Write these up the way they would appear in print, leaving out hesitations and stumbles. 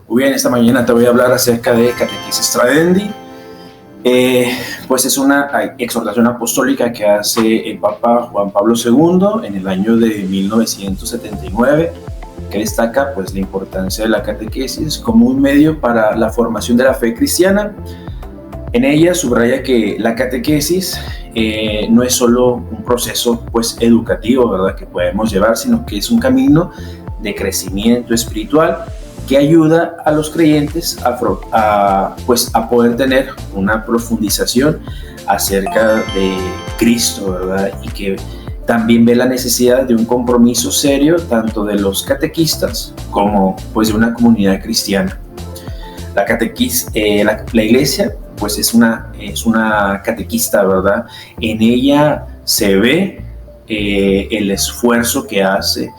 Muy bien, esta mañana te voy a hablar acerca de Catequesis Tradendi. Pues es una exhortación apostólica que hace el Papa Juan Pablo II en el año de 1979, que destaca pues la importancia de la catequesis como un medio para la formación de la fe cristiana. En ella subraya que la catequesis no es solo un proceso pues educativo, ¿verdad?, que podemos llevar, sino que es un camino de crecimiento espiritual que ayuda a los creyentes a poder tener una profundización acerca de Cristo, ¿verdad? Y que también ve la necesidad de un compromiso serio tanto de los catequistas como pues de una comunidad cristiana. La iglesia pues es una catequista, ¿verdad? En ella se ve el esfuerzo que hace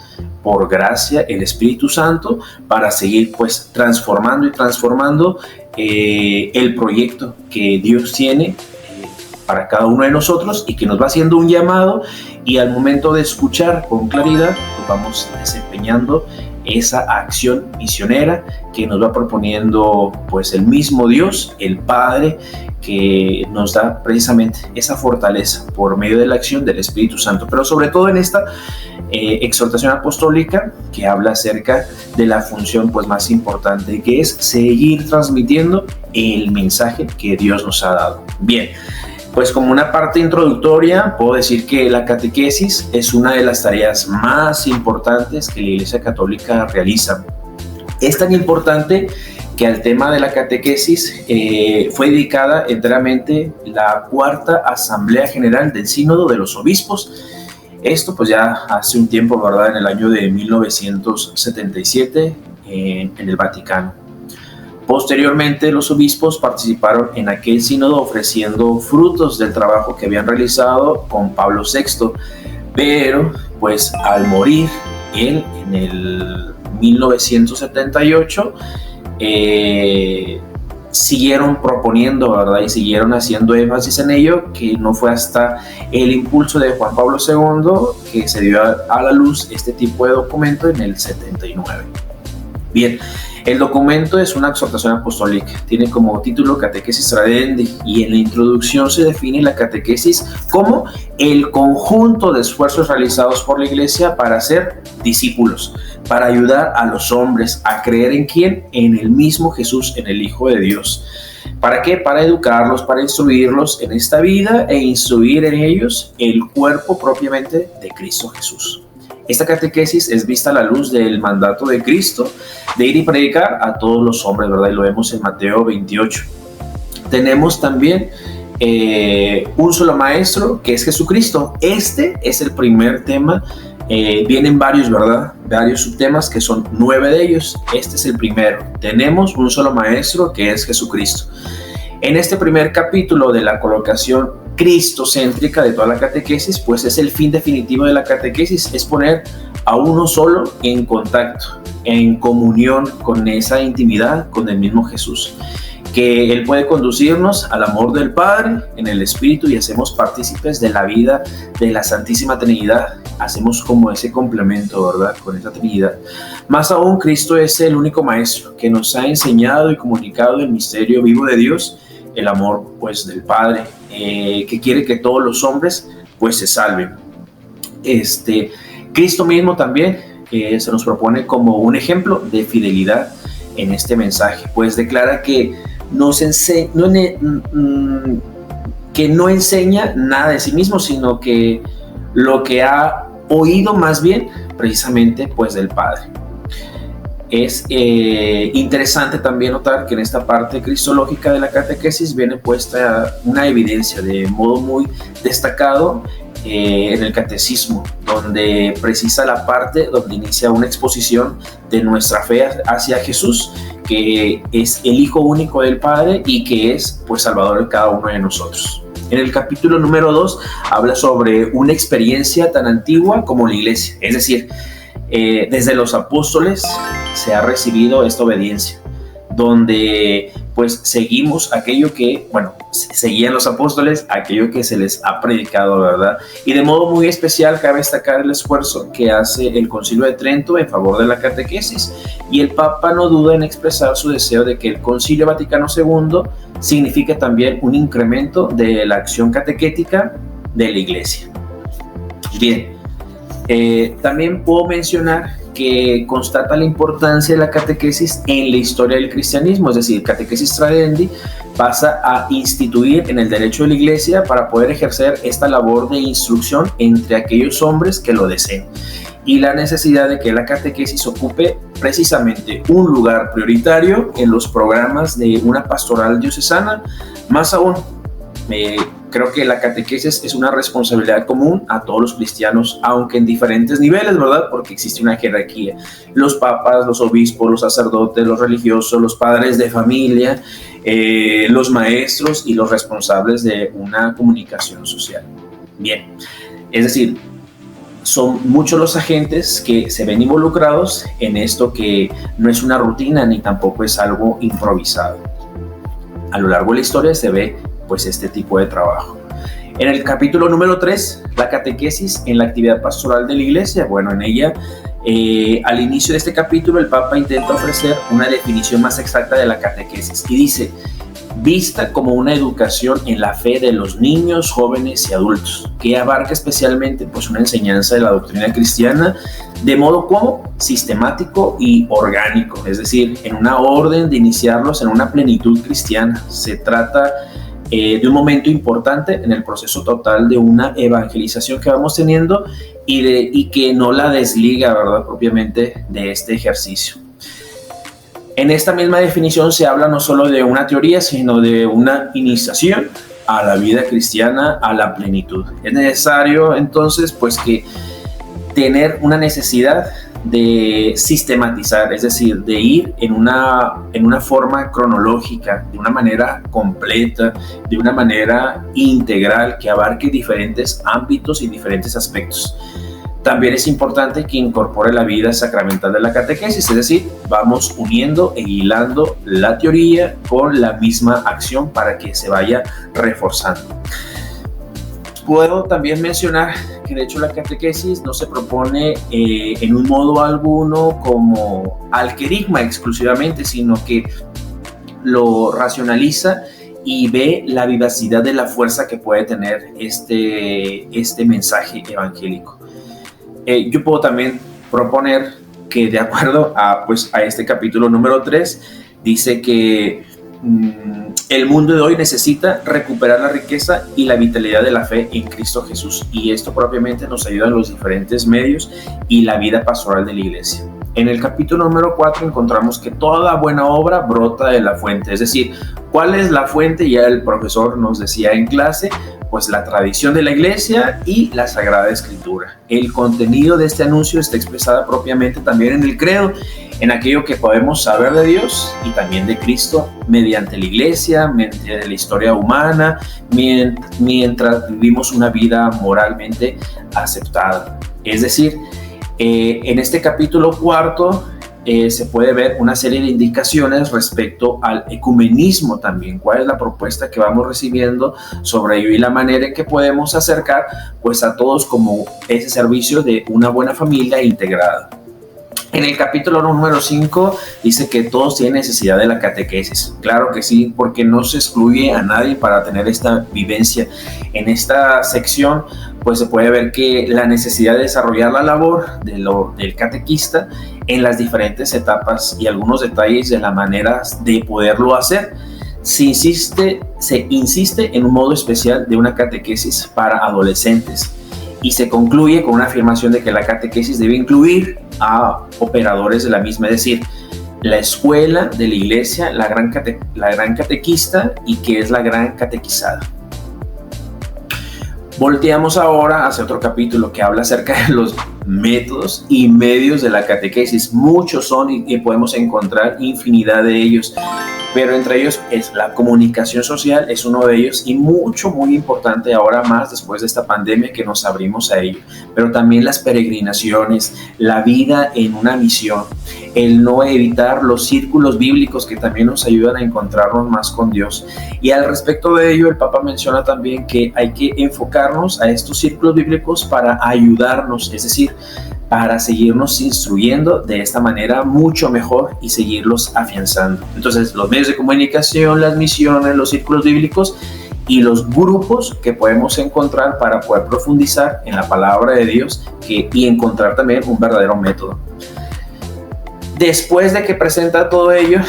por gracia el Espíritu Santo para seguir pues transformando y transformando el proyecto que Dios tiene para cada uno de nosotros y que nos va haciendo un llamado, y al momento de escuchar con claridad pues vamos desempeñando esa acción misionera que nos va proponiendo pues el mismo Dios, el Padre, que nos da precisamente esa fortaleza por medio de la acción del Espíritu Santo, pero sobre todo en esta exhortación apostólica que habla acerca de la función pues más importante, que es seguir transmitiendo el mensaje que Dios nos ha dado. Bien, pues como una parte introductoria puedo decir que la catequesis es una de las tareas más importantes que la Iglesia Católica realiza. Es tan importante que al tema de la catequesis fue dedicada enteramente la Cuarta Asamblea General del Sínodo de los Obispos. Esto pues ya hace un tiempo, ¿verdad?, en el año de 1977 en el Vaticano. Posteriormente, los obispos participaron en aquel sínodo ofreciendo frutos del trabajo que habían realizado con Pablo VI, pero pues al morir él en el 1978, siguieron proponiendo, ¿verdad?, y siguieron haciendo énfasis en ello, que no fue hasta el impulso de Juan Pablo II que se dio a la luz este tipo de documento en el 79. Bien, el documento es una exhortación apostólica, tiene como título Catequesis Tradendi, y en la introducción se define la catequesis como el conjunto de esfuerzos realizados por la Iglesia para ser discípulos, para ayudar a los hombres a creer en ¿quién? En el mismo Jesús, en el Hijo de Dios. ¿Para qué? Para educarlos, para instruirlos en esta vida e instruir en ellos el cuerpo propiamente de Cristo Jesús. Esta catequesis es vista a la luz del mandato de Cristo de ir y predicar a todos los hombres, ¿verdad? Y lo vemos en Mateo 28. Tenemos también un solo maestro, que es Jesucristo. Este es el primer tema. Vienen varios, ¿verdad? Varios subtemas, que son 9 de ellos. Este es el primero. Tenemos un solo maestro, que es Jesucristo. En este primer capítulo de la colocación cristocéntrica de toda la catequesis, pues es el fin definitivo de la catequesis, es poner a uno solo en contacto, en comunión con esa intimidad con el mismo Jesús, que Él puede conducirnos al amor del Padre en el Espíritu y hacemos partícipes de la vida de la Santísima Trinidad, hacemos como ese complemento, ¿verdad?, con esa Trinidad. Más aún, Cristo es el único Maestro que nos ha enseñado y comunicado el misterio vivo de Dios, el amor pues del Padre, que quiere que todos los hombres pues se salven. Cristo mismo también se nos propone como un ejemplo de fidelidad en este mensaje, pues declara que no enseña nada de sí mismo, sino que lo que ha oído más bien precisamente pues del Padre. Es interesante también notar que en esta parte cristológica de la catequesis viene puesta una evidencia de modo muy destacado en el catecismo, donde precisa la parte donde inicia una exposición de nuestra fe hacia Jesús, que es el Hijo único del Padre y que es pues Salvador de cada uno de nosotros. En el capítulo número 2 habla sobre una experiencia tan antigua como la Iglesia, es decir, desde los apóstoles se ha recibido esta obediencia, donde pues seguimos aquello que, seguían los apóstoles, aquello que se les ha predicado, ¿verdad? Y de modo muy especial cabe destacar el esfuerzo que hace el Concilio de Trento en favor de la catequesis, y el Papa no duda en expresar su deseo de que el Concilio Vaticano II signifique también un incremento de la acción catequética de la Iglesia. Bien, también puedo mencionar que constata la importancia de la catequesis en la historia del cristianismo, es decir, catequesis tradendi pasa a instituir en el derecho de la Iglesia para poder ejercer esta labor de instrucción entre aquellos hombres que lo deseen, y la necesidad de que la catequesis ocupe precisamente un lugar prioritario en los programas de una pastoral diocesana. Más aún, creo que la catequesis es una responsabilidad común a todos los cristianos, aunque en diferentes niveles, ¿verdad? Porque existe una jerarquía. Los papas, los obispos, los sacerdotes, los religiosos, los padres de familia, los maestros y los responsables de una comunicación social. Bien, es decir, son muchos los agentes que se ven involucrados en esto, que no es una rutina ni tampoco es algo improvisado. A lo largo de la historia se ve pues este tipo de trabajo. En el capítulo número 3, la catequesis en la actividad pastoral de la Iglesia, en ella, al inicio de este capítulo, el Papa intenta ofrecer una definición más exacta de la catequesis y dice: vista como una educación en la fe de los niños, jóvenes y adultos, que abarca especialmente pues una enseñanza de la doctrina cristiana de modo como sistemático y orgánico, es decir, en una orden de iniciarlos en una plenitud cristiana. Se trata de un momento importante en el proceso total de una evangelización que vamos teniendo y que no la desliga, ¿verdad?, propiamente de este ejercicio. En esta misma definición se habla no solo de una teoría, sino de una iniciación a la vida cristiana, a la plenitud. Es necesario entonces pues que tener una necesidad de sistematizar, es decir, de ir en una forma cronológica, de una manera completa, de una manera integral que abarque diferentes ámbitos y diferentes aspectos. También es importante que incorpore la vida sacramental de la catequesis, es decir, vamos uniendo e hilando la teoría con la misma acción para que se vaya reforzando. Puedo también mencionar que de hecho la catequesis no se propone en un modo alguno como al querigma exclusivamente, sino que lo racionaliza y ve la vivacidad de la fuerza que puede tener este mensaje evangélico. Yo puedo también proponer que, de acuerdo a este capítulo número 3, dice que el mundo de hoy necesita recuperar la riqueza y la vitalidad de la fe en Cristo Jesús, y esto propiamente nos ayuda en los diferentes medios y la vida pastoral de la Iglesia. En el capítulo número 4 encontramos que toda buena obra brota de la fuente, es decir, ¿cuál es la fuente? Ya el profesor nos decía en clase, pues la tradición de la Iglesia y la Sagrada Escritura. El contenido de este anuncio está expresado propiamente también en el credo, en aquello que podemos saber de Dios y también de Cristo mediante la Iglesia, mediante la historia humana, mientras vivimos una vida moralmente aceptada. Es decir, en este capítulo 4 se puede ver una serie de indicaciones respecto al ecumenismo también, cuál es la propuesta que vamos recibiendo sobre ello y la manera en que podemos acercar pues a todos como ese servicio de una buena familia integrada. En el capítulo número 5 dice que todos tienen necesidad de la catequesis. Claro que sí, porque no se excluye a nadie para tener esta vivencia. En esta sección pues se puede ver que la necesidad de desarrollar la labor del catequista en las diferentes etapas y algunos detalles de la manera de poderlo hacer. Se insiste en un modo especial de una catequesis para adolescentes. Y se concluye con una afirmación de que la catequesis debe incluir a operadores de la misma, es decir, la escuela de la Iglesia, la gran catequista y que es la gran catequizada. Volteamos ahora hacia otro capítulo que habla acerca de los métodos y medios de la catequesis. Muchos son y podemos encontrar infinidad de ellos. pero entre ellos es la comunicación social, es uno de ellos, y muy importante ahora más después de esta pandemia que nos abrimos a ello, pero también las peregrinaciones, la vida en una misión, el no evitar los círculos bíblicos que también nos ayudan a encontrarnos más con Dios. Y al respecto de ello, el Papa menciona también que hay que enfocarnos a estos círculos bíblicos para ayudarnos, es decir, para seguirnos instruyendo de esta manera mucho mejor y seguirlos afianzando. Entonces, los medios de comunicación, las misiones, los círculos bíblicos y los grupos que podemos encontrar para poder profundizar en la palabra de Dios y encontrar también un verdadero método. Después de que presenta todo ello,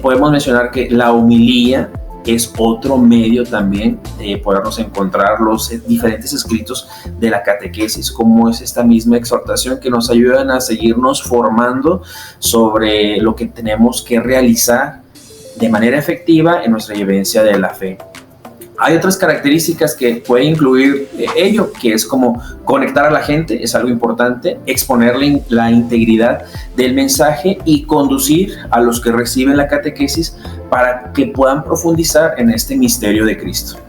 podemos mencionar que la homilía es otro medio también de podernos encontrar los diferentes escritos de la catequesis, como es esta misma exhortación que nos ayudan a seguirnos formando sobre lo que tenemos que realizar de manera efectiva en nuestra vivencia de la fe. Hay otras características que puede incluir ello, que es como conectar a la gente, es algo importante, exponer la integridad del mensaje y conducir a los que reciben la catequesis para que puedan profundizar en este misterio de Cristo.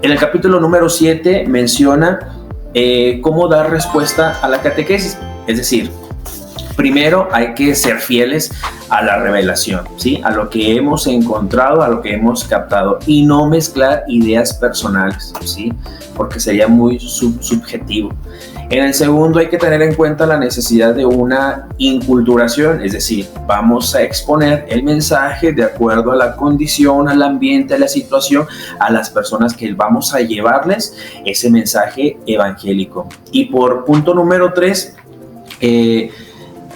En el capítulo número 7 menciona cómo dar respuesta a la catequesis, es decir, primero hay que ser fieles a la revelación, ¿sí? A lo que hemos encontrado, a lo que hemos captado, y no mezclar ideas personales, ¿sí? Porque sería muy subjetivo. En el segundo hay que tener en cuenta la necesidad de una inculturación, es decir, vamos a exponer el mensaje de acuerdo a la condición, al ambiente, a la situación, a las personas que vamos a llevarles ese mensaje evangélico. Y por punto número 3,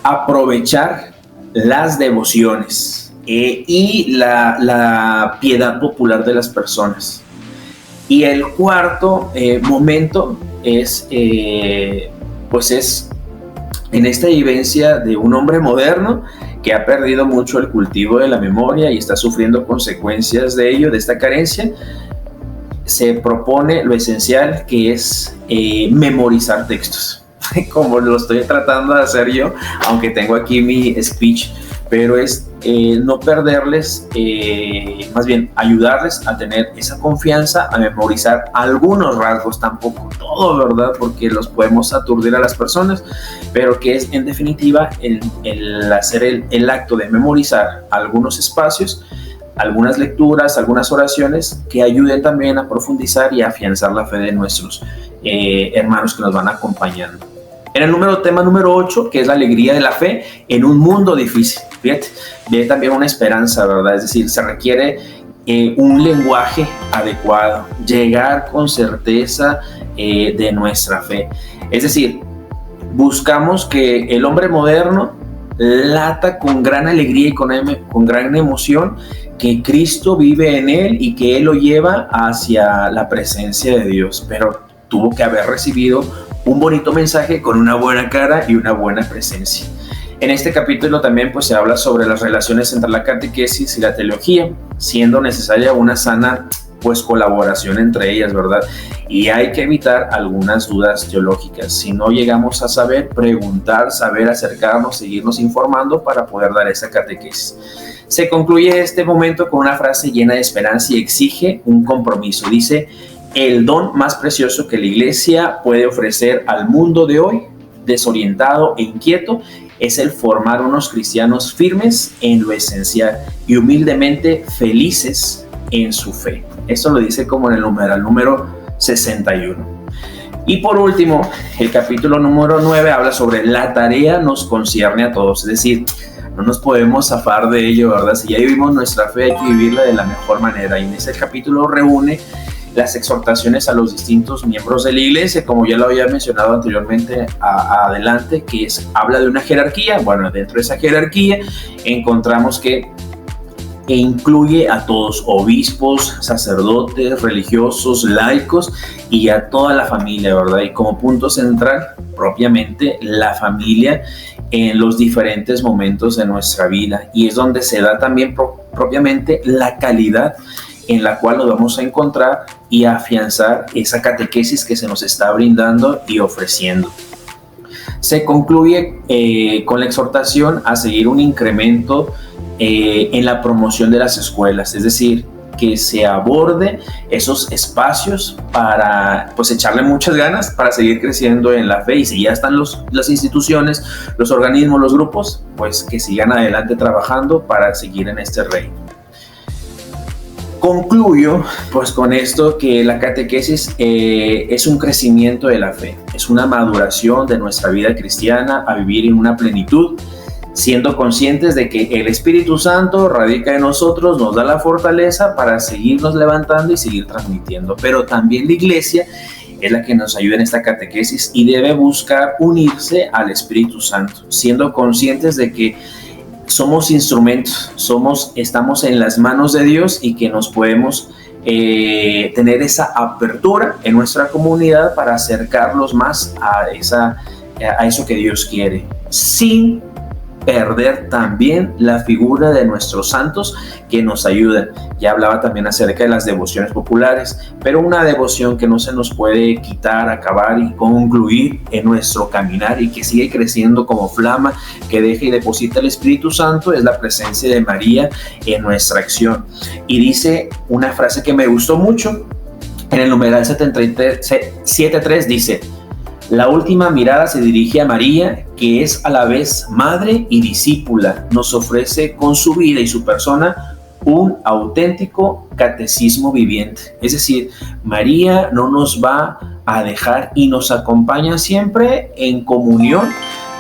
aprovechar las devociones y la piedad popular de las personas. Y el cuarto momento es en esta vivencia de un hombre moderno que ha perdido mucho el cultivo de la memoria y está sufriendo consecuencias de ello, de esta carencia. Se propone lo esencial, que es memorizar textos, como lo estoy tratando de hacer yo, aunque tengo aquí mi speech, pero es no perderles, más bien ayudarles a tener esa confianza, a memorizar algunos rasgos, tampoco todo, ¿verdad? Porque los podemos aturdir a las personas, pero que es en definitiva el hacer el acto de memorizar algunos espacios, algunas lecturas, algunas oraciones que ayuden también a profundizar y a afianzar la fe de nuestros hermanos que nos van acompañando. En el tema número 8, que es la alegría de la fe en un mundo difícil. Fíjate, ve también una esperanza, ¿verdad? Es decir, se requiere un lenguaje adecuado, llegar con certeza de nuestra fe. Es decir, buscamos que el hombre moderno lata con gran alegría y con gran emoción que Cristo vive en él y que él lo lleva hacia la presencia de Dios, pero tuvo que haber recibido un bonito mensaje con una buena cara y una buena presencia. En este capítulo también se habla sobre las relaciones entre la catequesis y la teología, siendo necesaria una sana colaboración entre ellas, ¿verdad? Y hay que evitar algunas dudas teológicas. Si no llegamos a saber, preguntar, saber acercarnos, seguirnos informando para poder dar esa catequesis. Se concluye este momento con una frase llena de esperanza y exige un compromiso. Dice: el don más precioso que la Iglesia puede ofrecer al mundo de hoy, desorientado e inquieto, es el formar unos cristianos firmes en lo esencial y humildemente felices en su fe. Esto lo dice como en el numeral número 61. Y por último, el capítulo número 9 habla sobre la tarea nos concierne a todos, es decir, no nos podemos zafar de ello, ¿verdad? Si ya vivimos nuestra fe, hay que vivirla de la mejor manera. Y en ese capítulo reúne las exhortaciones a los distintos miembros de la Iglesia, como ya lo había mencionado anteriormente adelante, que habla de una jerarquía. Bueno, dentro de esa jerarquía encontramos que incluye a todos, obispos, sacerdotes, religiosos, laicos y a toda la familia, ¿verdad? Y como punto central, propiamente la familia en los diferentes momentos de nuestra vida, y es donde se da también propiamente la calidad en la cual nos vamos a encontrar y afianzar esa catequesis que se nos está brindando y ofreciendo. Se concluye con la exhortación a seguir un incremento en la promoción de las escuelas, es decir, que se aborde esos espacios para pues echarle muchas ganas para seguir creciendo en la fe, y si ya están las instituciones, los organismos, los grupos, pues que sigan adelante trabajando para seguir en este reino. Concluyo pues con esto, que la catequesis es un crecimiento de la fe, es una maduración de nuestra vida cristiana a vivir en una plenitud, siendo conscientes de que el Espíritu Santo radica en nosotros, nos da la fortaleza para seguirnos levantando y seguir transmitiendo. Pero también la Iglesia es la que nos ayuda en esta catequesis y debe buscar unirse al Espíritu Santo, siendo conscientes de que somos instrumentos, estamos en las manos de Dios, y que nos podemos tener esa apertura en nuestra comunidad para acercarlos más a eso que Dios quiere, sin perder también la figura de nuestros santos que nos ayudan. Ya hablaba también acerca de las devociones populares, pero una devoción que no se nos puede quitar, acabar y concluir en nuestro caminar, y que sigue creciendo como flama que deja y deposita el Espíritu Santo, es la presencia de María en nuestra acción. Y dice una frase que me gustó mucho en el numeral 7.3, dice: la última mirada se dirige a María, que es a la vez madre y discípula. Nos ofrece con su vida y su persona un auténtico catecismo viviente. Es decir, María no nos va a dejar y nos acompaña siempre en comunión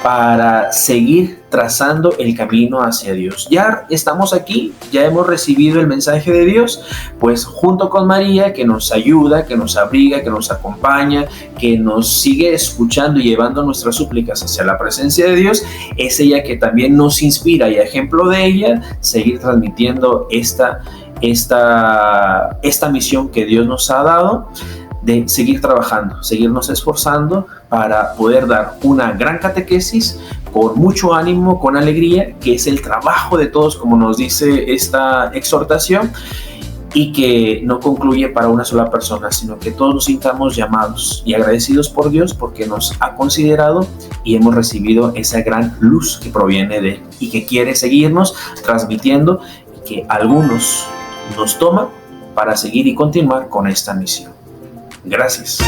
para seguir trazando el camino hacia Dios. Ya estamos aquí, ya hemos recibido el mensaje de Dios, pues junto con María, que nos ayuda, que nos abriga, que nos acompaña, que nos sigue escuchando y llevando nuestras súplicas hacia la presencia de Dios, es ella que también nos inspira, y a ejemplo de ella, seguir transmitiendo esta misión que Dios nos ha dado, de seguir trabajando, seguirnos esforzando para poder dar una gran catequesis con mucho ánimo, con alegría, que es el trabajo de todos, como nos dice esta exhortación, y que no concluye para una sola persona, sino que todos nos sintamos llamados y agradecidos por Dios porque nos ha considerado y hemos recibido esa gran luz que proviene de Él y que quiere seguirnos transmitiendo, y que algunos nos toman para seguir y continuar con esta misión. Gracias.